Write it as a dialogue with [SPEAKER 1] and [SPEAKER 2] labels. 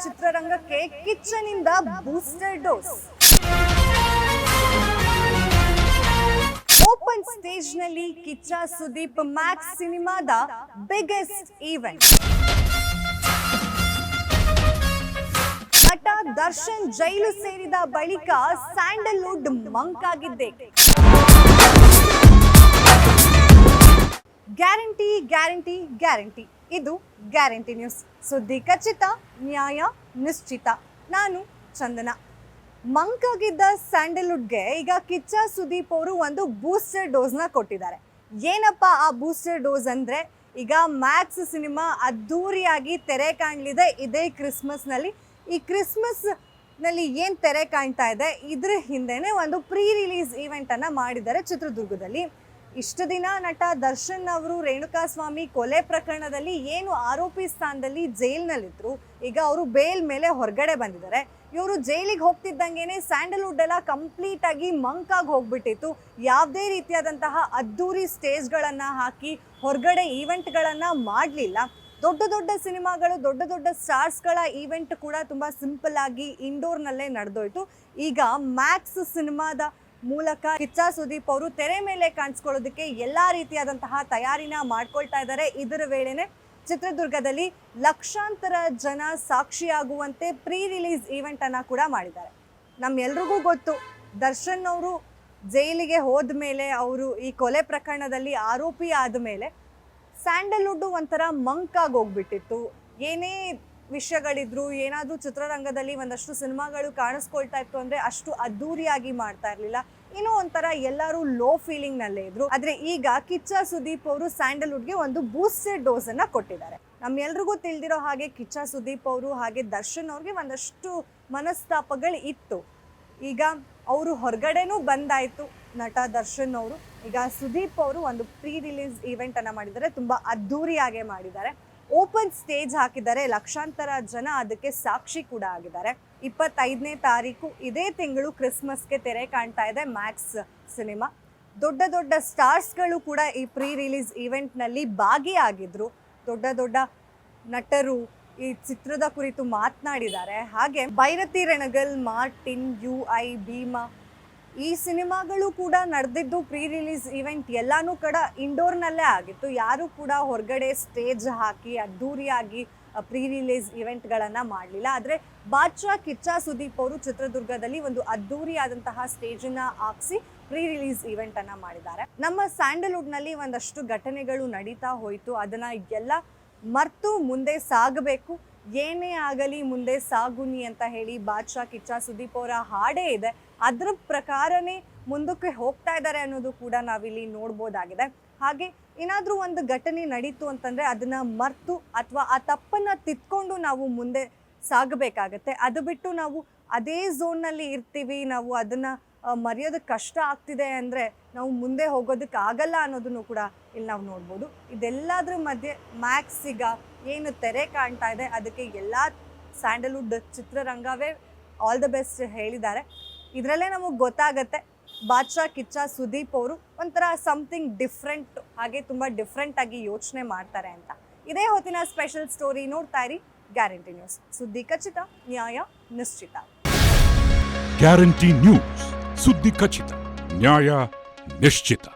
[SPEAKER 1] ಚಿತ್ರರಂಗಕ್ಕೆ ಕಿಚ್ಚನಿಂದ booster dose. Open stage ನಲ್ಲಿ Kichcha Sudeep Max ಸಿನಿಮಾದ ಬಿಗ್ಗೆಸ್ಟ್ ಈವೆಂಟ್. ನಟ ದರ್ಶನ್ ಜೈಲು ಸೇರಿದ ಬಳಿಕ ಸ್ಯಾಂಡಲ್ವುಡ್ ಮಂಕಾಗಿದ್ದೆ. ಗ್ಯಾರಂಟಿ ಗ್ಯಾರಂಟಿ ಗ್ಯಾರಂಟಿ, ಇದು ಗ್ಯಾರಂಟಿ ನ್ಯೂಸ್. ಸುದ್ದಿ ಖಚಿತ, ನ್ಯಾಯ ನಿಶ್ಚಿತ. ನಾನು ಚಂದನ. ಮಂಕಾಗಿದ್ದ ಸ್ಯಾಂಡಲ್ವುಡ್ಗೆ ಈಗ ಕಿಚ್ಚ ಸುದೀಪ್ ಅವರು ಒಂದು ಬೂಸ್ಟರ್ ಡೋಸ್ನ ಕೊಟ್ಟಿದ್ದಾರೆ. ಏನಪ್ಪ ಆ ಬೂಸ್ಟರ್ ಡೋಸ್ ಅಂದರೆ, ಈಗ ಮ್ಯಾಕ್ಸ್ ಸಿನಿಮಾ ಅದ್ಧೂರಿಯಾಗಿ ತೆರೆ ಕಾಣಲಿದೆ ಇದೇ ಕ್ರಿಸ್ಮಸ್ನಲ್ಲಿ. ಈ ಕ್ರಿಸ್ಮಸ್ನಲ್ಲಿ ಏನು ತೆರೆ ಕಾಣ್ತಾ ಇದೆ, ಇದ್ರ ಹಿಂದೆನೇ ಒಂದು ಪ್ರೀ ರಿಲೀಸ್ ಈವೆಂಟನ್ನು ಮಾಡಿದ್ದಾರೆ ಚಿತ್ರದುರ್ಗದಲ್ಲಿ. ಇಷ್ಟು ದಿನ ನಟ ದರ್ಶನ್ ಅವರು ರೇಣುಕಾಸ್ವಾಮಿ ಕೊಲೆ ಪ್ರಕರಣದಲ್ಲಿ ಏನು ಆರೋಪಿ ಸ್ಥಾನದಲ್ಲಿ ಜೈಲ್ನಲ್ಲಿದ್ರು, ಈಗ ಅವರು ಬೇಲ್ ಮೇಲೆ ಹೊರಗಡೆ ಬಂದಿದ್ದಾರೆ. ಇವರು ಜೈಲಿಗೆ ಹೋಗ್ತಿದ್ದಂಗೆ ಸ್ಯಾಂಡಲ್ವುಡ್ ಎಲ್ಲ ಕಂಪ್ಲೀಟ್ ಆಗಿ ಮಂಕಾಗಿ ಹೋಗ್ಬಿಟ್ಟಿತ್ತು. ಯಾವುದೇ ರೀತಿಯಾದಂತಹ ಅದ್ದೂರಿ ಸ್ಟೇಜ್ಗಳನ್ನು ಹಾಕಿ ಹೊರಗಡೆ ಈವೆಂಟ್ಗಳನ್ನು ಮಾಡಲಿಲ್ಲ. ದೊಡ್ಡ ದೊಡ್ಡ ಸಿನಿಮಾಗಳು, ದೊಡ್ಡ ದೊಡ್ಡ ಸ್ಟಾರ್ಸ್ಗಳ ಈವೆಂಟ್ ಕೂಡ ತುಂಬ ಸಿಂಪಲ್ ಆಗಿ ಇಂಡೋರ್ನಲ್ಲೇ ನಡೆದೋಯ್ತು. ಈಗ ಮ್ಯಾಕ್ಸ್ ಸಿನಿಮಾದ ಮೂಲಕ ಕಿಚ್ಚ ಸುದೀಪ್ ಅವರು ತೆರೆ ಮೇಲೆ ಕಾಣಿಸ್ಕೊಳ್ಳೋದಕ್ಕೆ ಎಲ್ಲ ರೀತಿಯಾದಂತಹ ತಯಾರಿನ ಮಾಡ್ಕೊಳ್ತಾ ಇದ್ದಾರೆ. ಇದರ ವೇಳೆನೆ ಚಿತ್ರದುರ್ಗದಲ್ಲಿ ಲಕ್ಷಾಂತರ ಜನ ಸಾಕ್ಷಿಯಾಗುವಂತೆ ಪ್ರೀ ರಿಲೀಸ್ ಈವೆಂಟನ್ನು ಕೂಡ ಮಾಡಿದ್ದಾರೆ. ನಮ್ಮೆಲ್ರಿಗೂ ಗೊತ್ತು, ದರ್ಶನ್ ಅವರು ಜೈಲಿಗೆ ಹೋದ ಮೇಲೆ, ಅವರು ಈ ಕೊಲೆ ಪ್ರಕರಣದಲ್ಲಿ ಆರೋಪಿ ಆದ ಮೇಲೆ ಸ್ಯಾಂಡಲ್ವುಡ್ಡು ಒಂಥರ ಮಂಕಾಗಿ ಹೋಗ್ಬಿಟ್ಟಿತ್ತು. ಏನೇ ವಿಷಯಗಳಿದ್ರು, ಏನಾದರೂ ಚಿತ್ರರಂಗದಲ್ಲಿ ಒಂದಷ್ಟು ಸಿನಿಮಾಗಳು ಕಾಣಿಸ್ಕೊಳ್ತಾ ಇತ್ತು ಅಂದರೆ ಅಷ್ಟು ಅದ್ಧೂರಿಯಾಗಿ ಮಾಡ್ತಾ ಇರಲಿಲ್ಲ. ಏನೋ ಒಂಥರ ಎಲ್ಲರೂ ಲೋ ಫೀಲಿಂಗ್ನಲ್ಲೇ ಇದ್ರು. ಆದರೆ ಈಗ ಕಿಚ್ಚ ಸುದೀಪ್ ಅವರು ಸ್ಯಾಂಡಲ್ವುಡ್ಗೆ ಒಂದು ಬೂಸ್ಟರ್ ಡೋಸನ್ನು ಕೊಟ್ಟಿದ್ದಾರೆ. ನಮ್ಮೆಲ್ರಿಗೂ ತಿಳಿದಿರೋ ಹಾಗೆ ಕಿಚ್ಚ ಸುದೀಪ್ ಅವರು ಹಾಗೆ ದರ್ಶನ್ ಅವ್ರಿಗೆ ಒಂದಷ್ಟು ಮನಸ್ತಾಪಗಳು ಇತ್ತು. ಈಗ ಅವರು ಹೊರಗಡೆನೂ ಬಂದಾಯಿತು ನಟ ದರ್ಶನ್ ಅವರು. ಈಗ ಸುದೀಪ್ ಅವರು ಒಂದು ಪ್ರೀ ರಿಲೀಸ್ ಈವೆಂಟನ್ನು ಮಾಡಿದ್ದಾರೆ, ತುಂಬ ಅದ್ಧೂರಿಯಾಗೆ ಮಾಡಿದ್ದಾರೆ. ಓಪನ್ ಸ್ಟೇಜ್ ಹಾಕಿದ್ದಾರೆ, ಲಕ್ಷಾಂತರ ಜನ ಅದಕ್ಕೆ ಸಾಕ್ಷಿ ಕೂಡ ಆಗಿದ್ದಾರೆ. 25ನೇ ತಾರೀಕು ಇದೇ ತಿಂಗಳು ಕ್ರಿಸ್ಮಸ್ಗೆ ತೆರೆ ಕಾಣ್ತಾ ಇದೆ ಮ್ಯಾಕ್ಸ್ ಸಿನಿಮಾ. ದೊಡ್ಡ ದೊಡ್ಡ ಸ್ಟಾರ್ಸ್ಗಳು ಕೂಡ ಈ ಪ್ರೀ ರಿಲೀಸ್ ಈವೆಂಟ್ನಲ್ಲಿ ಭಾಗಿಯಾಗಿದ್ರು. ದೊಡ್ಡ ದೊಡ್ಡ ನಟರು ಈ ಚಿತ್ರದ ಕುರಿತು ಮಾತನಾಡಿದ್ದಾರೆ. ಹಾಗೆ ಭೈರತಿ ರಣಗಲ್, ಮಾರ್ಟಿನ್, UI, ಭೀಮಾ, ಈ ಸಿನಿಮಾಗಳು ಕೂಡ ನಡೆದಿದ್ದು ಪ್ರೀ ರಿಲೀಸ್ ಈವೆಂಟ್ ಎಲ್ಲಾನು ಕೂಡ ಇಂಡೋರ್ನಲ್ಲೇ ಆಗಿತ್ತು. ಯಾರು ಕೂಡ ಹೊರಗಡೆ ಸ್ಟೇಜ್ ಹಾಕಿ ಅದ್ಧೂರಿಯಾಗಿ ಪ್ರೀ ರಿಲೀಸ್ ಈವೆಂಟ್ಗಳನ್ನು ಮಾಡಲಿಲ್ಲ. ಆದರೆ ಬಾದ್ಶಾ ಕಿಚ್ಚ ಸುದೀಪ್ ಅವರು ಚಿತ್ರದುರ್ಗದಲ್ಲಿ ಒಂದು ಅದ್ಧೂರಿಯಾದಂತಹ ಸ್ಟೇಜನ್ನು ಹಾಕಿಸಿ ಪ್ರೀ ರಿಲೀಸ್ ಈವೆಂಟನ್ನು ಮಾಡಿದ್ದಾರೆ. ನಮ್ಮ ಸ್ಯಾಂಡಲ್ವುಡ್ನಲ್ಲಿ ಒಂದಷ್ಟು ಘಟನೆಗಳು ನಡೀತಾ ಹೋಯಿತು. ಅದನ್ನು ಎಲ್ಲ ಮರೆತು ಮುಂದೆ ಸಾಗಬೇಕು. ಏನೇ ಆಗಲಿ ಮುಂದೆ ಸಾಗುನಿ ಅಂತ ಹೇಳಿ ಬಾದ್ಶಾ ಕಿಚ್ಚ ಸುದೀಪ್ ಅವರ ಹಾಡೇ ಇದೆ. ಅದರ ಪ್ರಕಾರನೇ ಮುಂದಕ್ಕೆ ಹೋಗ್ತಾ ಇದ್ದಾರೆ ಅನ್ನೋದು ಕೂಡ ನಾವಿಲ್ಲಿ ನೋಡ್ಬೋದಾಗಿದೆ. ಹಾಗೆ ಏನಾದರೂ ಒಂದು ಘಟನೆ ನಡೀತು ಅಂತಂದರೆ ಅದನ್ನು ಮರೆತು ಅಥವಾ ಆ ತಪ್ಪನ್ನು ತಿದ್ಕೊಂಡು ನಾವು ಮುಂದೆ ಸಾಗಬೇಕಾಗತ್ತೆ. ಅದು ಬಿಟ್ಟು ನಾವು ಅದೇ ಝೋನ್ನಲ್ಲಿ ಇರ್ತೀವಿ, ನಾವು ಅದನ್ನು ಮರೆಯೋದಕ್ಕೆ ಕಷ್ಟ ಆಗ್ತಿದೆ ಅಂದರೆ ನಾವು ಮುಂದೆ ಹೋಗೋದಕ್ಕೆ ಆಗಲ್ಲ ಅನ್ನೋದನ್ನು ಕೂಡ ಇಲ್ಲಿ ನಾವು ನೋಡ್ಬೋದು. ಇದೆಲ್ಲದರ ಮಧ್ಯೆ ಮ್ಯಾಕ್ಸ್ ಈಗ ಏನು ತೆರೆ ಕಾಣ್ತಾ ಇದೆ ಅದಕ್ಕೆ ಎಲ್ಲ ಸ್ಯಾಂಡಲ್ವುಡ್ ಚಿತ್ರರಂಗವೇ ಆಲ್ ದ ಬೆಸ್ಟ್ ಹೇಳಿದ್ದಾರೆ. ಇದರಲ್ಲೇ ನಮಗೆ ಗೊತ್ತಾಗತ್ತೆ ಬಾದ್ಶಾ ಕಿಚ್ಚ ಸುದೀಪ್ ಅವರು ಒಂಥರ ಸಮಥಿಂಗ್ ಡಿಫ್ರೆಂಟ್, ಹಾಗೆ ತುಂಬ ಡಿಫ್ರೆಂಟಾಗಿ ಯೋಚನೆ ಮಾಡ್ತಾರೆ ಅಂತ. ಇದೇ ಹೊತ್ತಿನ ಸ್ಪೆಷಲ್ ಸ್ಟೋರಿ. ನೋಡ್ತಾ ಇರಿ ಗ್ಯಾರಂಟಿ ನ್ಯೂಸ್. ಸುದ್ದಿ ಖಚಿತ, ನ್ಯಾಯ ನಿಶ್ಚಿತ.
[SPEAKER 2] ಗ್ಯಾರಂಟಿ ನ್ಯೂಸ್, ಸುದ್ದಿ ಖಚಿತ, ನ್ಯಾಯ ನಿಶ್ಚಿತ.